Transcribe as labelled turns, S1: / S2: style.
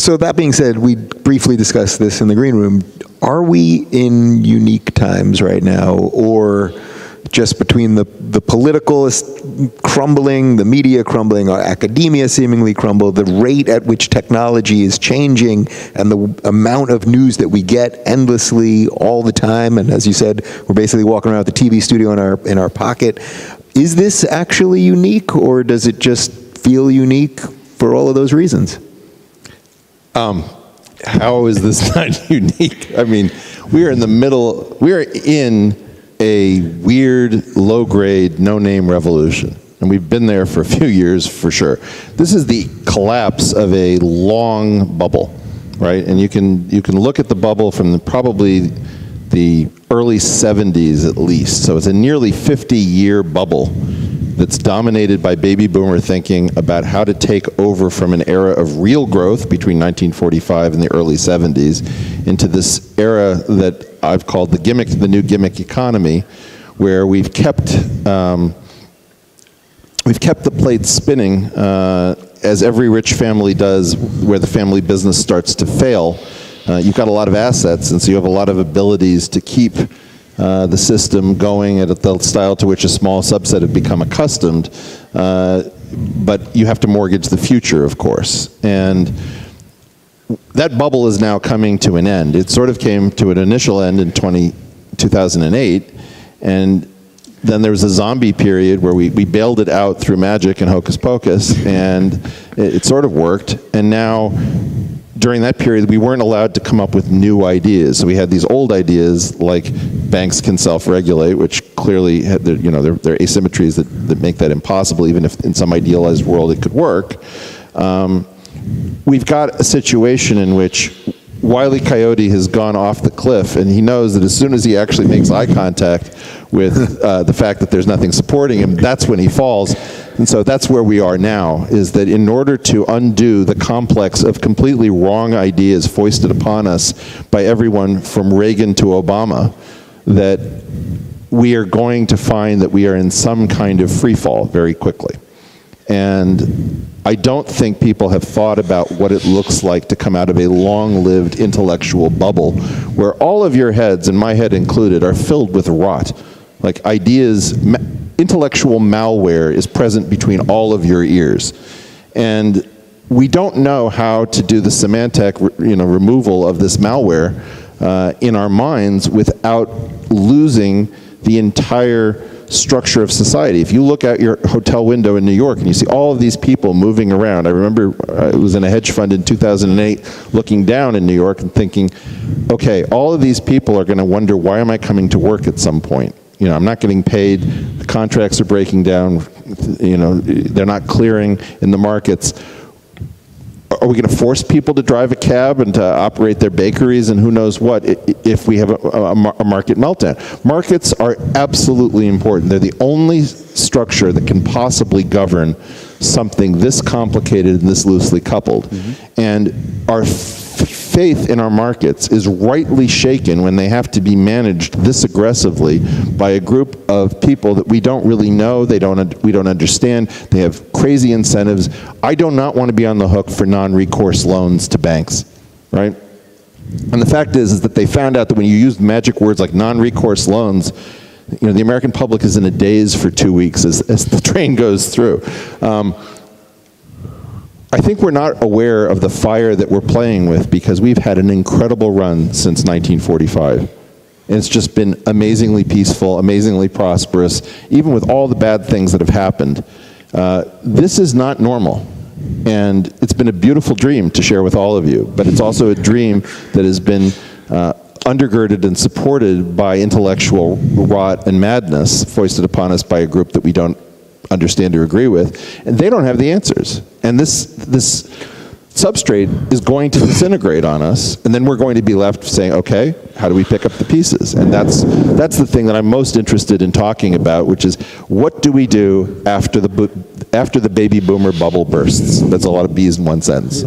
S1: So that being said, we briefly discussed this in the green room. Are we in unique times right now, or just between the political crumbling, the media crumbling, our academia seemingly crumble, the rate at which technology is changing, and the amount of news that we get endlessly all the time, and as you said, we're basically walking around with the TV studio in our pocket. Is this actually unique, or does it just feel unique for all of those reasons?
S2: How is this not unique? I mean, we are in a weird, low-grade, no-name revolution. And we've been there for a few years for sure. This is the collapse of a long bubble, right? And you can look at the bubble from probably the early 70s at least. So it's a nearly 50-year bubble that's dominated by baby boomer thinking about how to take over from an era of real growth between 1945 and the early 70s into this era that I've called the new gimmick economy, where we've kept the plate spinning as every rich family does, where the family business starts to fail. You've got a lot of assets, and so you have a lot of abilities to keep the system going at the style to which a small subset have become accustomed, but you have to mortgage the future, of course. And that bubble is now coming to an end. It sort of came to an initial end in 2008, and then there was a zombie period where we bailed it out through magic and hocus pocus, and it sort of worked. And now, during that period, we weren't allowed to come up with new ideas. So we had these old ideas like banks can self-regulate, which clearly had there are asymmetries that make that impossible, even if in some idealized world it could work. We've got a situation in which Wile E. Coyote has gone off the cliff, and he knows that as soon as he actually makes eye contact with the fact that there's nothing supporting him, that's when he falls. And so that's where we are now, is that in order to undo the complex of completely wrong ideas foisted upon us by everyone from Reagan to Obama, that we are going to find that we are in some kind of free fall very quickly. And I don't think people have thought about what it looks like to come out of a long-lived intellectual bubble where all of your heads, and my head included, are filled with rot. Like ideas, intellectual malware is present between all of your ears. And we don't know how to do the semantic removal of this malware in our minds without losing the entire structure of society. If you look out your hotel window in New York and you see all of these people moving around, I remember I was in a hedge fund in 2008 looking down in New York and thinking, okay, all of these people are going to wonder, why am I coming to work at some point? I'm not getting paid, the contracts are breaking down, they're not clearing in the markets. Are we going to force people to drive a cab and to operate their bakeries and who knows what if we have a market meltdown? Markets are absolutely important. They're the only structure that can possibly govern something this complicated and this loosely coupled. Mm-hmm. And our faith in our markets is rightly shaken when they have to be managed this aggressively by a group of people that we don't really know, we don't understand, they have crazy incentives. I do not want to be on the hook for non-recourse loans to banks, right? And the fact is that they found out that when you use magic words like non-recourse loans, the American public is in a daze for 2 weeks as the train goes through. I think we're not aware of the fire that we're playing with because we've had an incredible run since 1945. And it's just been amazingly peaceful, amazingly prosperous, even with all the bad things that have happened. This is not normal. And it's been a beautiful dream to share with all of you, but it's also a dream that has been undergirded and supported by intellectual rot and madness foisted upon us by a group that we don't understand or agree with, and they don't have the answers. And this substrate is going to disintegrate on us, and then we're going to be left saying, okay, how do we pick up the pieces? And that's the thing that I'm most interested in talking about, which is what do we do after the baby boomer bubble bursts? That's a lot of B's in one sentence.